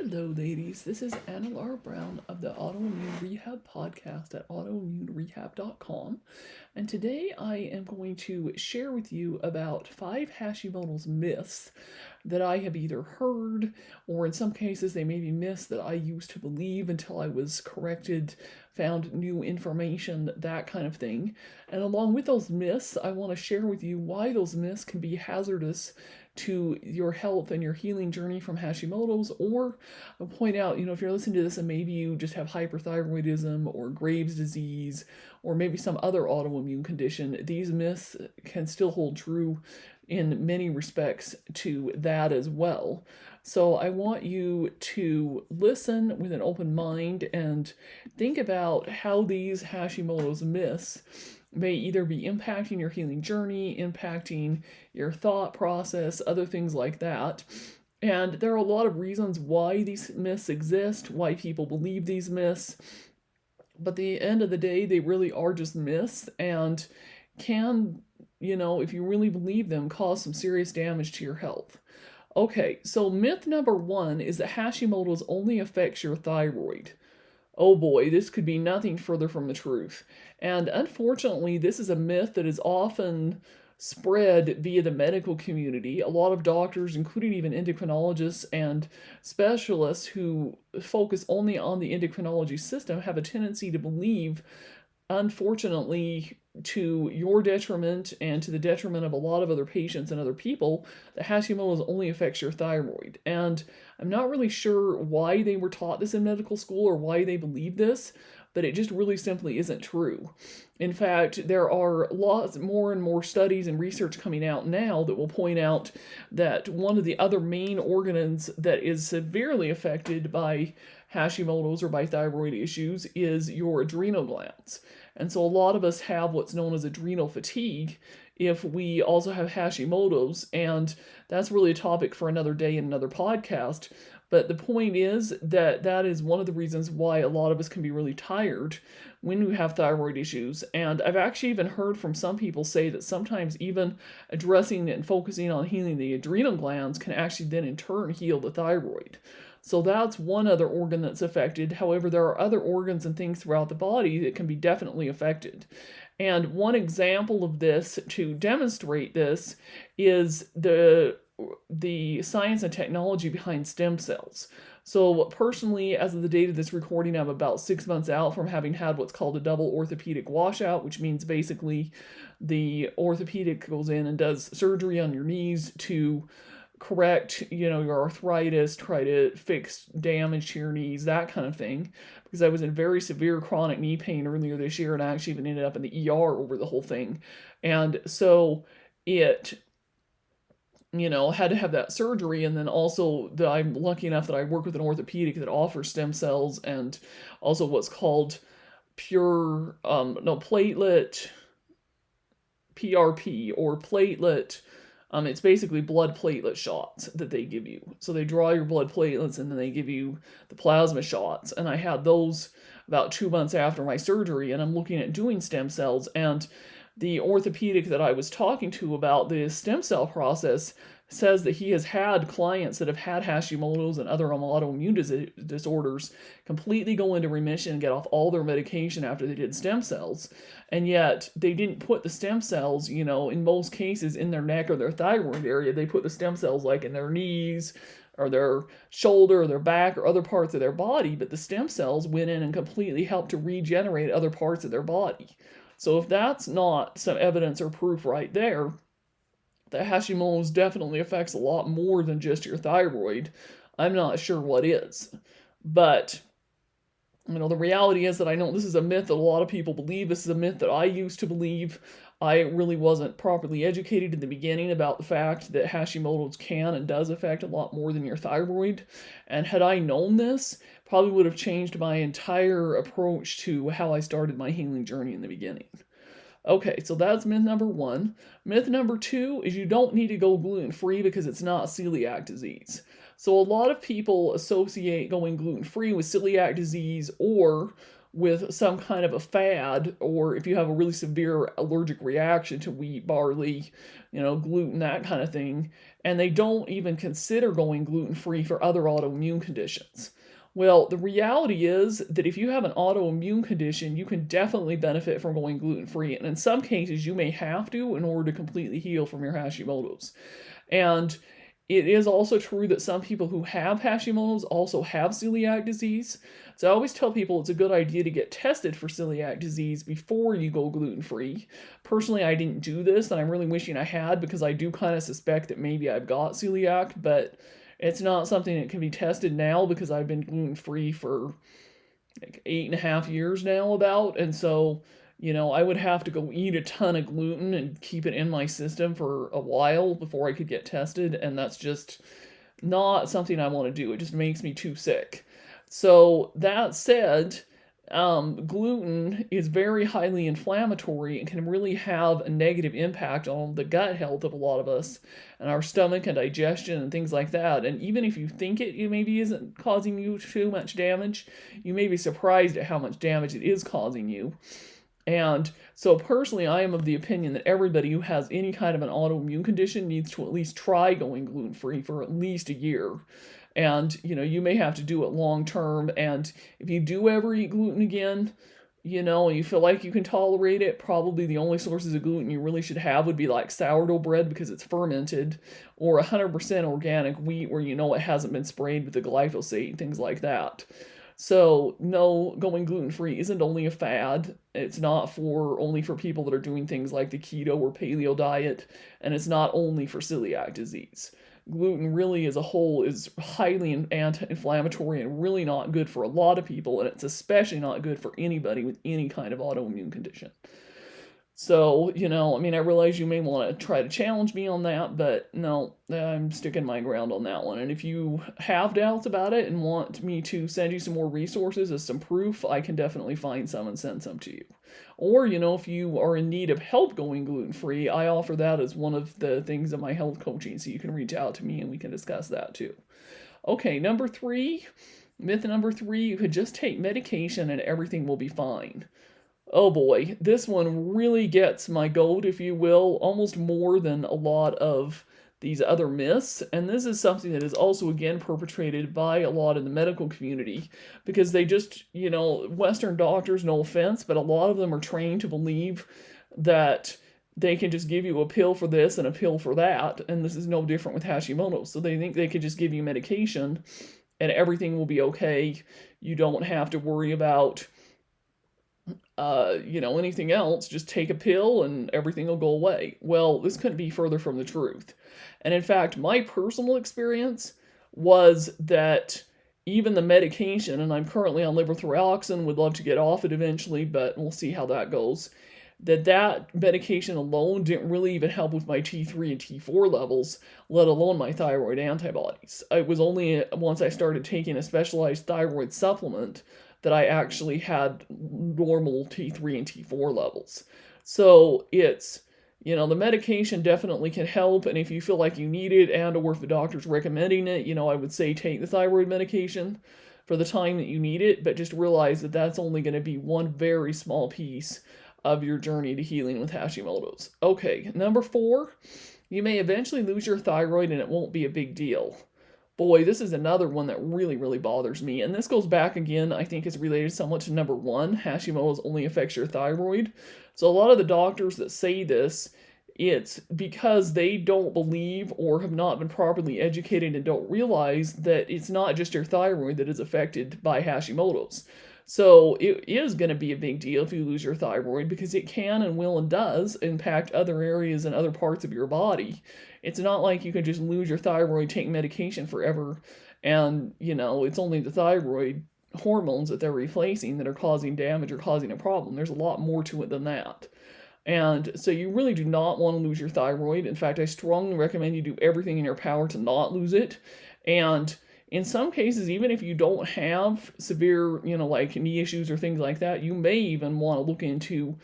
Hello, ladies. This is Anna Laura Brown of the Autoimmune Rehab Podcast at autoimmunerehab.com. And today I am going to share with you about 5 Hashimoto's myths that I have either heard or in some cases they may be myths that I used to believe until I was corrected, found new information, that kind of thing. And along with those myths, I want to share with you why those myths can be hazardous to your health and your healing journey from Hashimoto's, or I'll point out, if you're listening to this and maybe you just have hyperthyroidism or Graves' disease or maybe some other autoimmune condition, these myths can still hold true in many respects to that as well. So I want you to listen with an open mind and think about how these Hashimoto's myths may either be impacting your healing journey, impacting your thought process, other things like that. And there are a lot of reasons why these myths exist, why people believe these myths. But at the end of the day, they really are just myths and can, if you really believe them, cause some serious damage to your health. Okay, so myth number 1 is that Hashimoto's only affects your thyroid. Oh boy, this could be nothing further from the truth. And unfortunately, this is a myth that is often spread via the medical community. A lot of doctors, including even endocrinologists and specialists who focus only on the endocrinology system, have a tendency to believe, unfortunately, to your detriment and to the detriment of a lot of other patients and other people, that Hashimoto's only affects your thyroid. And I'm not really sure why they were taught this in medical school or why they believe this, but it just really simply isn't true. In fact, there are lots more and more studies and research coming out now that will point out that one of the other main organs that is severely affected by Hashimoto's or by thyroid issues is your adrenal glands. And so a lot of us have what's known as adrenal fatigue if we also have Hashimoto's, and that's really a topic for another day in another podcast. But the point is that that is one of the reasons why a lot of us can be really tired when we have thyroid issues. And I've actually even heard from some people say that sometimes even addressing and focusing on healing the adrenal glands can actually then in turn heal the thyroid. So that's one other organ that's affected. However, there are other organs and things throughout the body that can be definitely affected. And one example of this to demonstrate this is the science and technology behind stem cells. So personally, as of the date of this recording, I'm about 6 months out from having had what's called a double orthopedic washout, which means basically the orthopedic goes in and does surgery on your knees to correct, your arthritis, try to fix damage to your knees, that kind of thing. Because I was in very severe chronic knee pain earlier this year and I actually even ended up in the ER over the whole thing. And so it had to have that surgery. And then also that I'm lucky enough that I work with an orthopedic that offers stem cells and also what's called platelet, PRP or platelet. It's basically blood platelet shots that they give you. So they draw your blood platelets and then they give you the plasma shots. And I had those about 2 months after my surgery, and I'm looking at doing stem cells. And the orthopedic that I was talking to about the stem cell process says that he has had clients that have had Hashimoto's and other autoimmune disorders completely go into remission and get off all their medication after they did stem cells. And yet they didn't put the stem cells, in most cases in their neck or their thyroid area. They put the stem cells like in their knees or their shoulder or their back or other parts of their body. But the stem cells went in and completely helped to regenerate other parts of their body. So if that's not some evidence or proof right there, that Hashimoto's definitely affects a lot more than just your thyroid, I'm not sure what is. But, the reality is that I know this is a myth that a lot of people believe. This is a myth that I used to believe. I really wasn't properly educated in the beginning about the fact that Hashimoto's can and does affect a lot more than your thyroid. And had I known this, probably would have changed my entire approach to how I started my healing journey in the beginning. Okay, so that's myth number 1. Myth number 2 is you don't need to go gluten-free because it's not celiac disease. So a lot of people associate going gluten-free with celiac disease or with some kind of a fad, or if you have a really severe allergic reaction to wheat, barley, gluten, that kind of thing, and they don't even consider going gluten free for other autoimmune conditions. Well, the reality is that if you have an autoimmune condition, you can definitely benefit from going gluten free. And in some cases, you may have to in order to completely heal from your Hashimoto's. And it is also true that some people who have Hashimoto's also have celiac disease. So I always tell people it's a good idea to get tested for celiac disease before you go gluten free. Personally, I didn't do this, and I'm really wishing I had because I do kind of suspect that maybe I've got celiac, but it's not something that can be tested now because I've been gluten free for like 8.5 years now, and so I would have to go eat a ton of gluten and keep it in my system for a while before I could get tested, and that's just not something I want to do. It just makes me too sick. So that said, gluten is very highly inflammatory and can really have a negative impact on the gut health of a lot of us and our stomach and digestion and things like that. And even if you think it maybe isn't causing you too much damage, you may be surprised at how much damage it is causing you. And so personally, I am of the opinion that everybody who has any kind of an autoimmune condition needs to at least try going gluten-free for at least a year. And, you may have to do it long term. And if you do ever eat gluten again, and you feel like you can tolerate it, probably the only sources of gluten you really should have would be like sourdough bread because it's fermented, or 100% organic wheat where it hasn't been sprayed with the glyphosate and things like that. So, no, going gluten free isn't only a fad. It's not only for people that are doing things like the keto or paleo diet, and it's not only for celiac disease. Gluten really as a whole is highly anti-inflammatory and really not good for a lot of people, and it's especially not good for anybody with any kind of autoimmune condition. So, I realize you may want to try to challenge me on that, but no, I'm sticking my ground on that one. And if you have doubts about it and want me to send you some more resources as some proof, I can definitely find some and send some to you. Or, if you are in need of help going gluten free, I offer that as one of the things in my health coaching, so you can reach out to me and we can discuss that too. Okay, myth number 3, you could just take medication and everything will be fine. Oh boy, this one really gets my goat, if you will, almost more than a lot of these other myths. And this is something that is also, again, perpetrated by a lot in the medical community because they just, Western doctors, no offense, but a lot of them are trained to believe that they can just give you a pill for this and a pill for that. And this is no different with Hashimoto's. So they think they could just give you medication and everything will be okay. You don't have to worry about anything else, just take a pill and everything will go away. Well, this couldn't be further from the truth. And in fact, my personal experience was that even the medication, and I'm currently on levothyroxine, would love to get off it eventually, but we'll see how that goes, that medication alone didn't really even help with my T3 and T4 levels, let alone my thyroid antibodies. It was only once I started taking a specialized thyroid supplement that I actually had normal T3 and T4 levels. So it's, the medication definitely can help, and if you feel like you need it and or if the doctor's recommending it, I would say take the thyroid medication for the time that you need it, but just realize that that's only going to be one very small piece of your journey to healing with Hashimoto's. Okay, number 4, you may eventually lose your thyroid and it won't be a big deal. Boy, this is another one that really, really bothers me. And this goes back again, I think it's related somewhat to number 1, Hashimoto's only affects your thyroid. So a lot of the doctors that say this, it's because they don't believe or have not been properly educated and don't realize that it's not just your thyroid that is affected by Hashimoto's. So it is going to be a big deal if you lose your thyroid because it can and will and does impact other areas and other parts of your body. It's not like you can just lose your thyroid, take medication forever, and, it's only the thyroid hormones that they're replacing that are causing damage or causing a problem. There's a lot more to it than that. And so you really do not want to lose your thyroid. In fact, I strongly recommend you do everything in your power to not lose it. And in some cases, even if you don't have severe, like knee issues or things like that, you may even want to look into,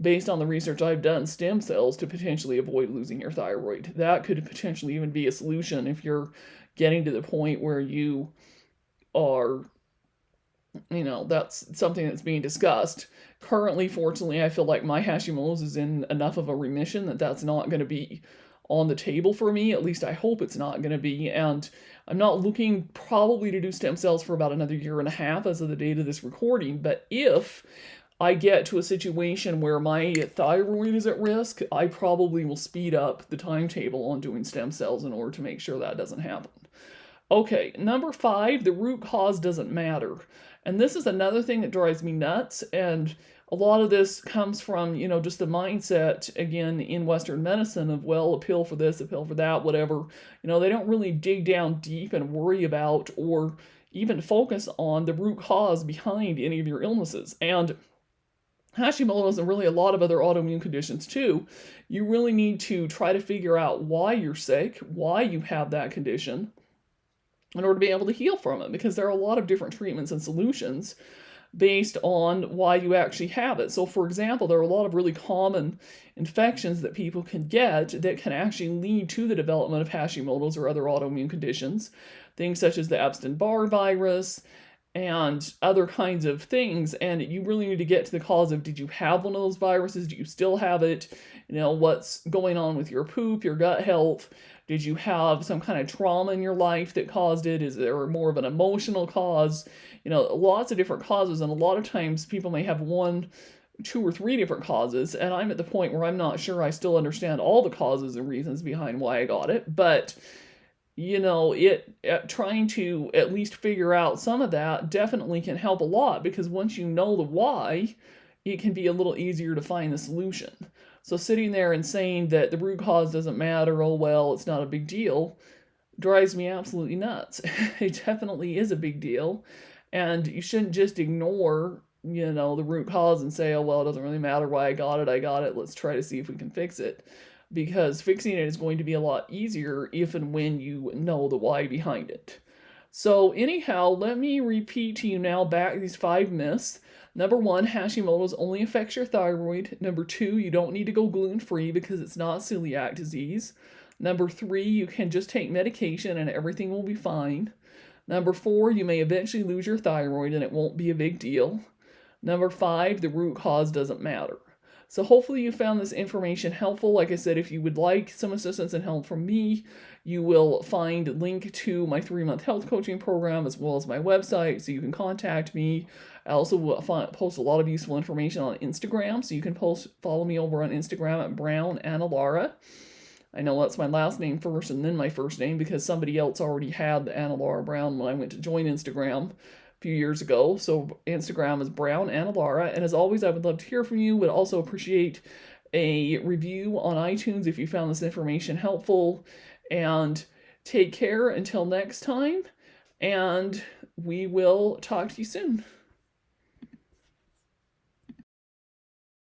based on the research I've done, stem cells to potentially avoid losing your thyroid. That could potentially even be a solution if you're getting to the point where you are That's something that's being discussed. Currently, fortunately, I feel like my Hashimoto's is in enough of a remission that that's not going to be on the table for me. At least I hope it's not going to be. And I'm not looking probably to do stem cells for about another year and a half as of the date of this recording. But if I get to a situation where my thyroid is at risk, I probably will speed up the timetable on doing stem cells in order to make sure that doesn't happen. Okay, number 5, the root cause doesn't matter. And this is another thing that drives me nuts. And a lot of this comes from, just the mindset, again, in Western medicine of, well, a pill for this, a pill for that, whatever. They don't really dig down deep and worry about or even focus on the root cause behind any of your illnesses. And Hashimoto's and really a lot of other autoimmune conditions too, you really need to try to figure out why you're sick, why you have that condition, in order to be able to heal from it, because there are a lot of different treatments and solutions based on why you actually have it. So, for example, there are a lot of really common infections that people can get that can actually lead to the development of Hashimoto's or other autoimmune conditions. Things such as the Epstein-Barr virus and other kinds of things. And you really need to get to the cause of, did you have one of those viruses? Do you still have it? What's going on with your poop, your gut health? Did you have some kind of trauma in your life that caused it? Is there more of an emotional cause? Lots of different causes, and a lot of times people may have 1, 2, or 3 different causes, and I'm at the point where I'm not sure I still understand all the causes and reasons behind why I got it, but trying to at least figure out some of that definitely can help a lot, because once you know the why, it can be a little easier to find the solution. So sitting there and saying that the root cause doesn't matter, oh well, it's not a big deal, drives me absolutely nuts. It definitely is a big deal. And you shouldn't just ignore, the root cause and say, oh well, it doesn't really matter why I got it. Let's try to see if we can fix it. Because fixing it is going to be a lot easier if and when you know the why behind it. So anyhow, let me repeat to you now back these 5 myths. Number 1, Hashimoto's only affects your thyroid. Number 2, you don't need to go gluten-free because it's not celiac disease. Number 3, you can just take medication and everything will be fine. Number 4, you may eventually lose your thyroid and it won't be a big deal. Number 5, the root cause doesn't matter. So hopefully you found this information helpful. Like I said, if you would like some assistance and help from me, you will find a link to my 3-month health coaching program as well as my website, so you can contact me. I also post a lot of useful information on Instagram, so you can follow me over on Instagram at Brown Anna Lara. I know that's my last name first and then my first name because somebody else already had the Anna Lara Brown when I went to join Instagram few years ago. So Instagram is Brown Anna Lara. And as always, I would love to hear from you. Would also appreciate a review on iTunes if you found this information helpful. And take care until next time. And we will talk to you soon.